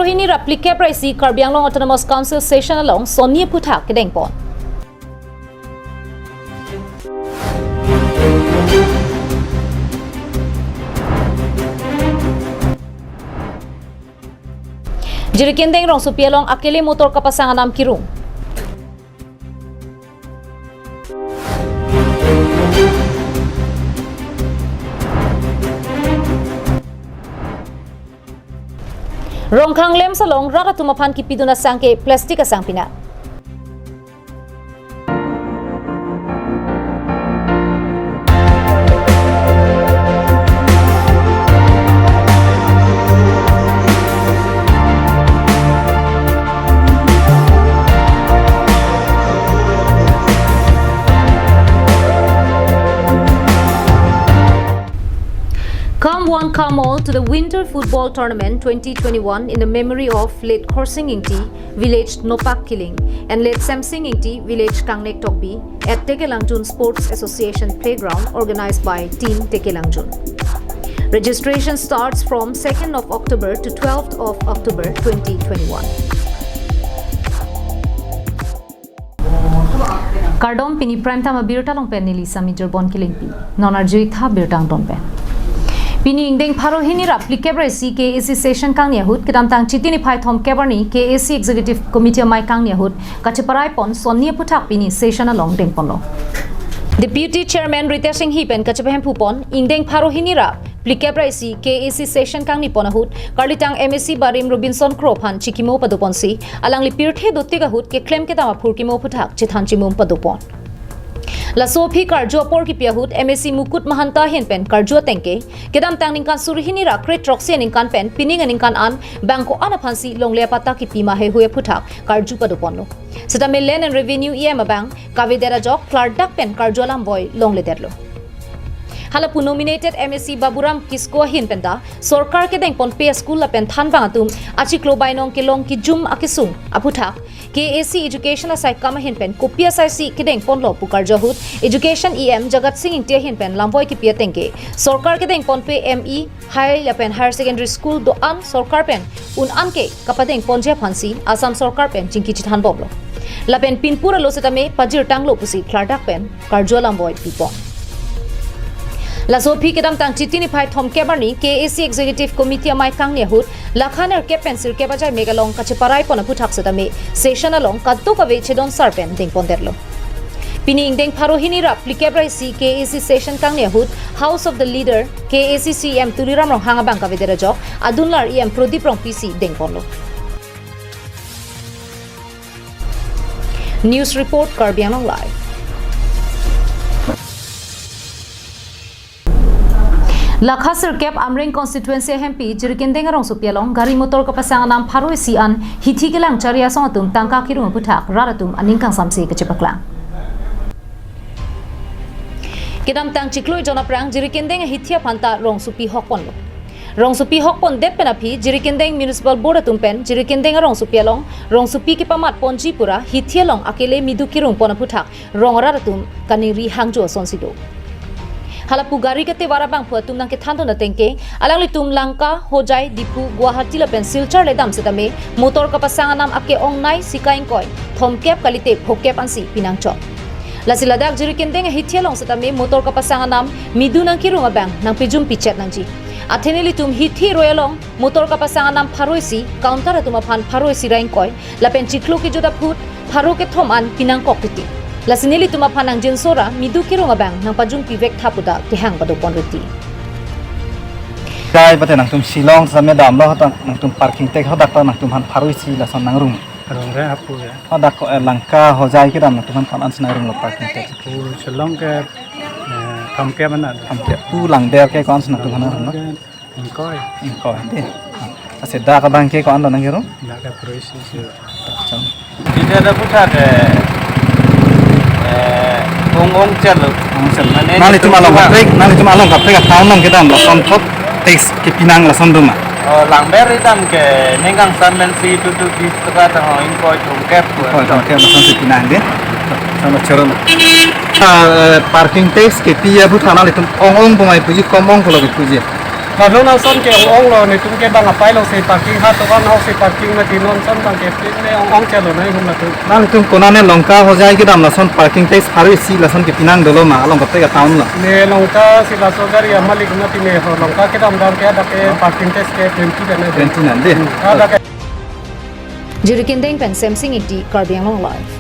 Parohini replica praisi Karbianglong Autonomous Council session along Sonia Putak Kedengpon. Jirikendeng rong supialong akili motor kapasangan am kirung. Rongkang lem salong rara tumapan kipiduna sangke plastik asang pina. Come one, come all to the Winter Football Tournament 2021 in the memory of late Khorsing Ingti, village Nopak Killing, and late Samsing Ingti, village Kangnek Tokbi at Tekelangjun Sports Association Playground organized by Team Tekelangjun. Registration starts from 2nd of October to 12th of October 2021. Kardom Pini Prime Time Birta Long Pen Nili Sami Jorbon Killing Pi, Nonarjui Tha Birtang Don Pen. Pining deng Parohini rapli kebrasi KAC session kang yahut kedam tang chitini phai thom kebarni KAC executive committee mai kang yahut kachiparai pon Sonia Putak pini session along deng ponlo. Deputy Chairman Ritesh Singh Hipen kachipahem pupon ingdeng Parohini rap plikebrasi KAC session kang ni ponahut karlitang MSC Barim Robinson Krophan chikimo paduponsi alang lipirthe dotiga hut ke claim ke dama phurkimo Putak chithan chimum padupon. La Sophie Karjo por ki piahut MSC Mukut Mahanta Henpen Karjo Tenke kedam tang ningkan surhini ra kret troxi ningkan pen pining ningkan an bangko anapansi longle pata ki pima he hue putak Karju paduponlo seta Land and Revenue EM bang kavidera jok Clardak pen Karjo lamboy longle derlo halapu nominated MSC Baburam Kisko Hinpenda Sorkar ke deng pon pe school la pen than bangatum achiklo bainong ke long ki jum akisung aputhak KAC Education asai kama hinpen kopia sai si kedeng pon lo pukar jahut Education EM Jagat Singh Intia hinpen lamboy ki pia tengke Sorkar kedeng pon pe ME High Lapen Higher Secondary School do an Sorkar pen un anke kapadeng ponje phansi Assam Sorkar pen chingki chithan boblo Lapen pinpura lo setame pajir tanglo pusi Clardak pen Karjo lamboy pipon La Sophie kedam tang chitini phai thom kebarni KAC Executive Committee amai kang yahut lakhaner ke pencil ke bajai megalong kachiparai pona puthak setame session along kadto kave chedon sarpen ding ponderlo pining deng Parohini rap plikebrai si KAC session kang yahut House of the Leader KAC CM Tuliram rong hanga bang kave dera jok adunlar EM Prodip rong PC ding ponlo News report Karbianglong live Lakhasir Kep Amring constituency MP Jirikendeng arong supialong gari motor kapasang nam Pharoi sian hithi kelang charia songatum tangka kirung puthak raratum aningkang samsi kechepaklang Kedam tang chikloi jonaprang Jirikendeng hithia phanta rong supi hokpon rong supi hokpon det penapi Jirikendeng municipal board atumpen Jirikendeng arong supialong rong supi ki pamat ponji pura hithia long akele midu kirung pona puthak rong raratum kaniri hangjo sonsido halapu gari kete warabang phuatum nang ke thando na tengke alang litum langka hojai dipu Guwahati la pencil char ledam setame motor ka pasangan nam ake ongnai sikaing koi thomkep kalite phokep ansi pinangchok lasiladak Jirikendeng hithialong setame motor ka pasangan nam midunang kirunga bang nang pijum pichet nangji athene litum hithi royalong motor ka pasangan nam Pharoisi counter atuma phan Pharoisi raing koi la pen chiklo ki joda phut Pharo ke thoman pinangkok titi Lasinili tuma panang jensora midu kirunga bang nang pajung pivek thapuda kihang padu ponruti. Kai pate nang tum Shillong same dam lo hata nang tum parking tek hodak pa nang tum han Pharoisi la son nang rung. Rong re apu ya. Hodak ko langka hojai ki dam nang tum han pan ans nang rung lo parking tek. Pu Shillong ke thom ke mana Ham ke tu lang der ke kon nang tum han rung no. Ingkoi de. Ase da ka bang ke kon nang ngiru. da ka Pharoisi se. Tidak ada pusat ong chalo Nali tu malong kapre ka taun nang ke dam lo son thot teks ke pinang la son duma. langber itam ke nenggang samen si tutu di tengah tengah ingkoi tungkep Ko ta ke la son si pinang de. Sama choron. Parking teks ke pia bu thana le tum ong pumai puji komong ko lo puji. เราต้องเอาส้นเกี่ยวอ่องเราในตุ้งเก็บบางไปเราเสียปากกิ้งห้าตัวก็เราเสียปากกิ้งมาที่นนส้นบางเก็บในอ่องเจริญให้คุณมาตุ้ง nang tum kona ne longka hojai ki dam la son parking place haru si la son ke pinang dolo ma along kapte ka town la ในลงกาสิลาโซการยามาลิกนาทีเนี่ยลงกาคิดดำแค่ดักปาร์กิ้งเทสแค่20กันเลย renti nan de ดัก Jurikin deng pen semsing ikti karbiang long live.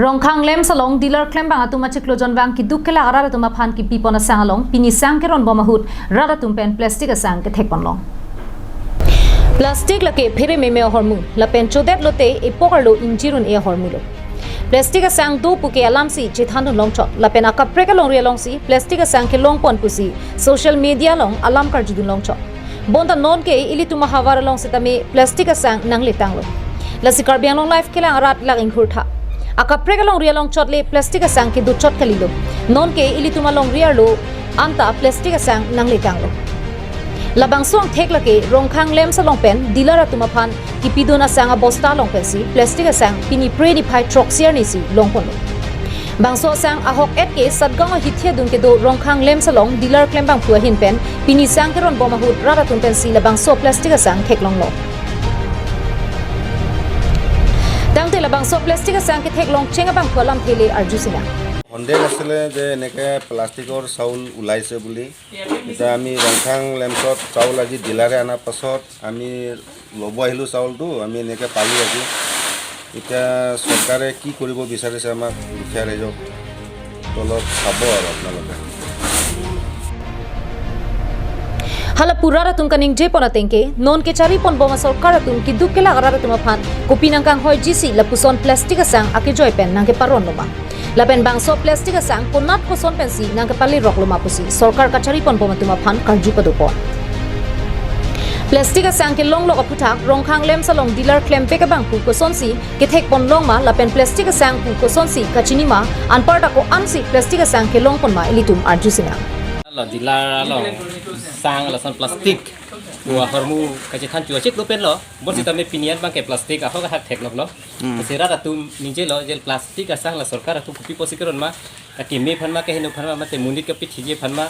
Rongkhang lem salong dealer claim bang atuma chiklo jon bang ki duk kela ara atuma phan ki pipona sangalong pini sang ke ron boma hut rada tum pen plastic asang ke thek panlong plastic lake phere me me hormu la pen chodet lote e pokarlo injirun e hormu lo plastic asang do puke alam si chithanun long chok la pen aka preka long re long si plastic asang ke long pon pusi social media long alam kar judun long chok bonda non ke ili tuma hawara long setame plastic asang nang le tanglo la sikar biang long life kelang arat lag inghur tha aka preka long ria long chotle plastic asang ke du chot kalilo non ke ili tuma long ria lo anta plastic asang nang le tanglo labang song thek lake rongkhang lem sa long pen dilara tuma phan ki pidona sanga bosta long pen si plastic asang pini pre di phai truck siar ni si long pon bangso sang ahok et ke sadgang hithia dun ke do rongkhang lem sa long dealer klem bang pu hin pen pini sang ke ron boma hut rara tun pen si labang so plastic asang thek long lo dangte labang so plastic asang ke thek long chenga bang kholam thele arju singa সন্দেহ আছিলে যে এনেকৈ প্লাষ্টিকৰ চাউল ওলাইছে বুলি এতিয়া আমি ৰংখাং লেম্পত চাউল আজি ডিলাৰে অনাৰ পাছত আমি ল'ব আহিলোঁ চাউলটো আমি এনেকৈ পালোঁ আজি এতিয়া চৰকাৰে কি কৰিব বিচাৰিছে আমাক দুখীয়া ৰাইজক তলত চাব আৰু আপোনালোকে hala purara tum kaning je pona tengke non ke chari pon boma sarkar tum ki dukke la gara tum phan kopi nang kang hoi jisi la puson plastic asang ake joy pen nang ke paron loma la pen bang so plastic asang ponat ko son pen si nang ke pali rok loma pusi sarkar ka chari pon boma tum phan karju pa do pon plastic asang ke long lok aputhak rongkhang lem salong dealer claim pe ka bang pu ko son si ke thek pon long ma la pen plastic asang pu ko son si kachini ma anpar ta ko an si plastic asang ke long pon ma elitum arju singa là gì là sang là san plastic của hormu cái chỉ than chùa chiếc lúc bên đó bớt chỉ tao mới pinian bằng cái plastic à họ cái hạt thẹt lọc đó thì ra là tụi mình chơi lo chơi plastic à sang là सरकार là tụi copy post cái mà cái kiểm mi phan mà cái hình phan màแต่มูลนิธิก็ปิดที่phan mà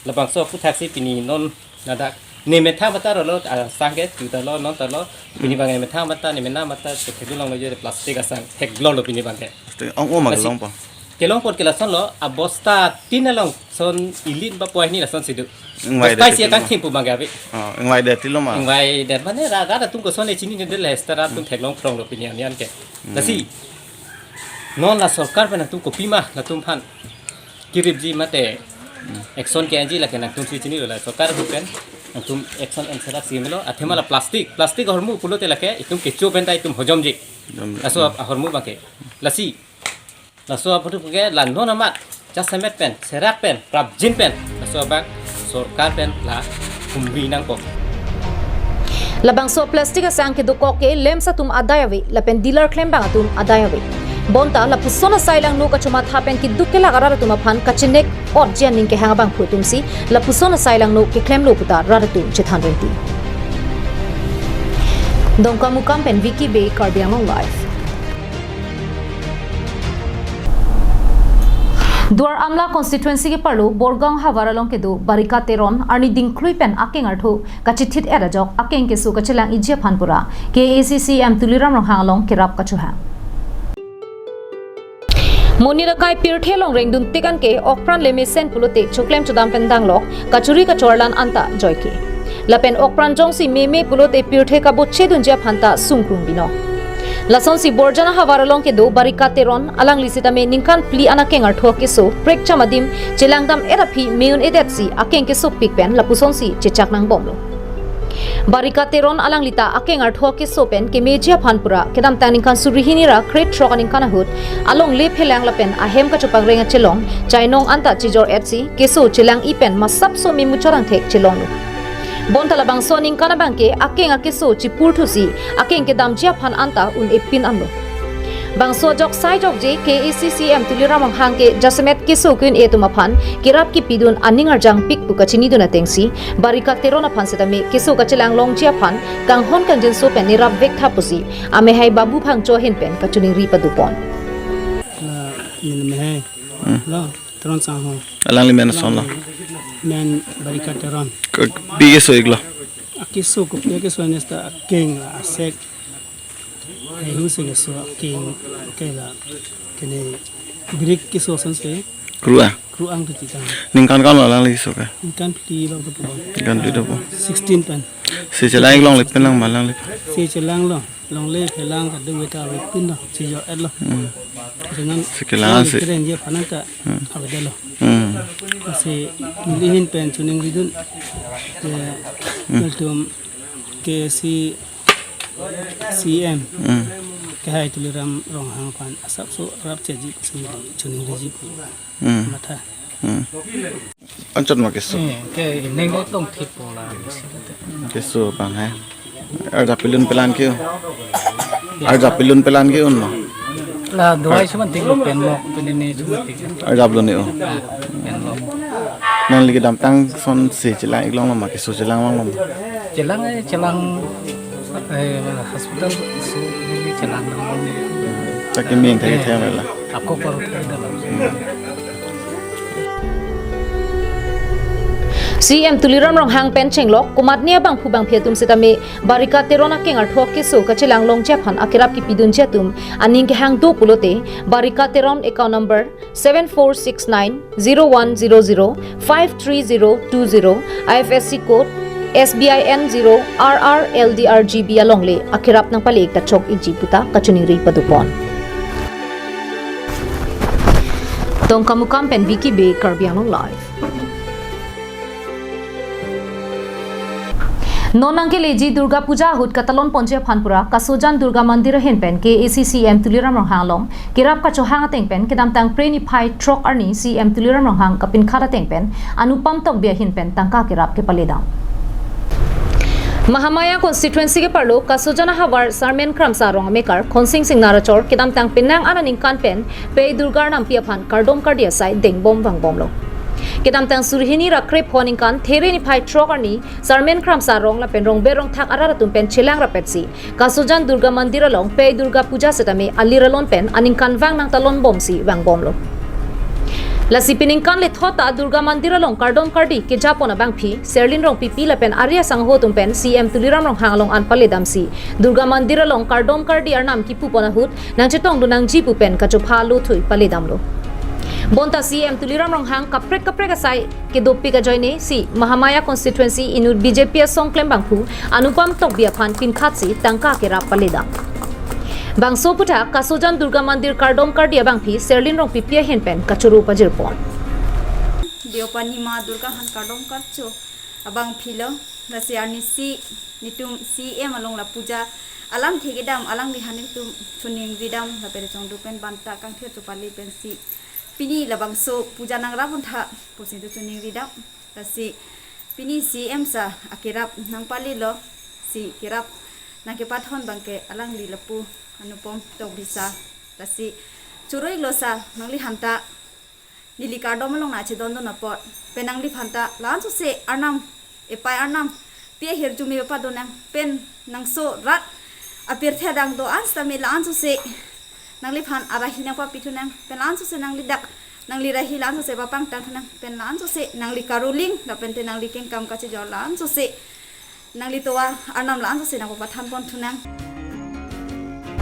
là bằng số phút taxi pini non là đã nên mình tham gia rồi sang cái từ từ lo non từ lo pini bằng ngày mình tham gia nên mình nam ta cái thứ long là chơi plastic à sang thẹt lo lo pini bằng cái ông ôm mà cái lông pa kelong pon kelasan lo abosta tinalong son ilin ba poy ni la son sidu bosta sia kan thimpu magabe ngoài đẹp tí lắm mà ngai det mane ra ra tum ko son e chini de le stara tum thaklong prong lo pinian yan ke la si non la sarkar bana tum ko pima la tum phan kirib ji mate action ke anji la kenak tum si chini la sarkar hu pen tum action answer simelo athema la plastic hormu pulote la ke tum ke chopen tai tum hojom ji aso hormu ba ke la si la so apatu ke lan no namat jasemet pen serak pen prap jin pen la so bak sarkar pen la kumbi nang ko labang so plastic asang ke doko ke lem sa tum adayawe la pen dealer claim bang tum adayawe bonta la pusona sailang no ka chuma tha pen ki dukke la gara tum phan kachinek or jian ning ke hanga bang phutum si la pusona sailang no ke claim lo puta ra tum chithan renti dongka mukam pen wiki be karbiang life Duar Amla constituency ke parlo Borgang Havaralong ke do Barika Teron Arni Dingkrui pen akeng artho kachithit era jok akeng ke su kachelang ijia phanpura KACCM Tuliram Ranghalong kirap kachuha Monirakai Pirthelong Rengdun Tikan ke Okpran Lemesen Pulote Chuklem Chudam Pendang Lok Kachuri ka Chorlan Anta Joyke Lapen Okpran Jongsi Meme Pulote Pirthe ka Boche Dunja Phanta Sungkrung Bino Lason si Borjana Havaralong ke do Barika Teron alang lisita me ningkan pli ana kengar tho ke so prek chamadim chelangdam erapi meun edet si akeng ke so pikpen lapuson si chechak nang bomlo Barika Teron alang lita akengar tho ke so pen ke mejia phanpura kedam tangning kan surihinira crate trokaning kana hut along le phelang lapen ahem ka chupang renga chelong chainong anta chijor etsi ke so chelang ipen masap so mi muchorang thek chelong Bontala bang soning kana bangke akeng ake so chipur thusi akeng ke damjia phan anta un epin amlo bang so jok sai jok je KACCM Tuliramang hangke jasemet ke so kun etuma phan kirap ki pidun aningar jang pik pukachini duna tengsi Barika Terona phan setame ke so kachelang longjia phan kang hon kang jen so pen nirap vek thapusi ame hai babu phang cho hin pen kachuning ri padupon nhìn mẹ lo tron sang ho alang li men son lo men barika teron pi ke so iglo akiso ko ke so nesta king asek ai hu se so king ke la kene brick ke so san se krua kru ang tu ti ning kan kan alang li so ka kan pli ba tu po kan tu do po 16 pen se chala iglong li pen lang malang li si chelang lo long le phelang ka de weta we pin lo si yo et lo dengan se kelang se tren je phanan ka abade lo si lihin pen chuning ridun ke meltum ke si CM ke hai tuliram rong hang pan asap so rap cheji sini chuning reji mata anchot ma ke so ke neng le tong thip po la ke so bang hai ar pilun pelan ke ar pilun pelan ke un la doai suman tik lo pen mo pen ni suman tik ar blon ni o pen lo nan li dam tang son se chala iglong ma ke so chala mang celang hospital so ni celang ta ke ming thai the la aku perlu CM tuliram rong hang pen chenglok kumatnia bang phubang phetum setame barika terona kengar thok ke so kachilang long che phan akirap ki pidun che tum aning ke hang do pulote barika teron account number 746901005302 IFSC code SBI N0 RRLDRGB alongle akirap nang palik ta chok iji puta kachuning ri padupon tong kamukam pen biki be karbiang live नोनंगे लेजी दुर्गा पूजा हुट कतलोन पंचे फानपुरा कसोजान दुर्गा मंदिर हेन पेन के ACCM तुलिराम रंहांगलोम किराप का चोहांग तेंग पेन केदाम तांग प्रेनी फाइ ट्रक अर्नी CM तुलिराम रंहांग कपिन खारा तेंग पेन अनुपम तक बिया हिन पेन तंका किराप के पलेदा महामाया कॉन्स्टिट्युएंसी के परलो कसोजाना हवार सरमेन क्रम सारोंग मेकर खोनसिंग सिंह नाराचोर केदाम तांग पिनांग आनानिंग कान पेन पे दुर्गा नाम पिया फान कार्डोम कार्डिया साइ देंग बम वांग बम लो kedam tang surhini rakre phoning kan there ni phai troker ni sarmen kram sa rong la pen rong berong thak arara tum pen chelang ra petsi kasujan durga mandir long pe durga puja setame aliralon pen aning kan wang nang talon bom si wang bom lo la sipining kan le thota durga mandir long kardom kardi ke japona bang phi serlin rong pipi la pen arya sang ho tum pen CM tuliram rong hanglong an pale dam si durga mandir long kardom kardi ar nam ki pu pona hut nang chetong du nang ji pu pen ka chu pha lo thui pale dam lo bonta CM tuliram rong hang kaprek asai ke dopi ka joine si mahamaya constituency inu BJP song klem bangphu anupam tokbia phan pin khatsi tangka ke rap paleda bangso puta kasujan durga mandir kardom kardia bangphi serlin rong pipia hen pen kachuru pajir pon Diopani ma durga han kardom karcho abang philo rasiani si nitum CM along la puja alam thegedam alang li hanin tum chuning ridam la pere chong dupen banta kang the chupali pen si pini labang so puja nang rabun tha pusin tu chuning ridam rasi pini CM sa akirap nang pali lo si kirap nang ke pathon bangke alang li lapu anupom tok bisa rasi churoi lo sa nang li hanta nili kardom long na che don don apot penang li phanta lan su se arnam epai arnam pe her jumi pa do nang pen nang so rat apir the dang do ans ta me lan su se nang li phan arahi nang pa pitu nang pen lan su se nang li dak nang li rahi lan su se pa pang tang nang pen lan su se nang li karuling da pen te nang li ken kam ka che jor lan su se nang li towa arnam lan su se nang pa than pon thu nang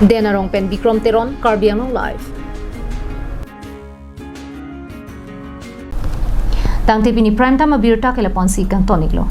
denarong pen bikrom teron karbiang live tangte pini prime time abirta kala ponsi kang toniklo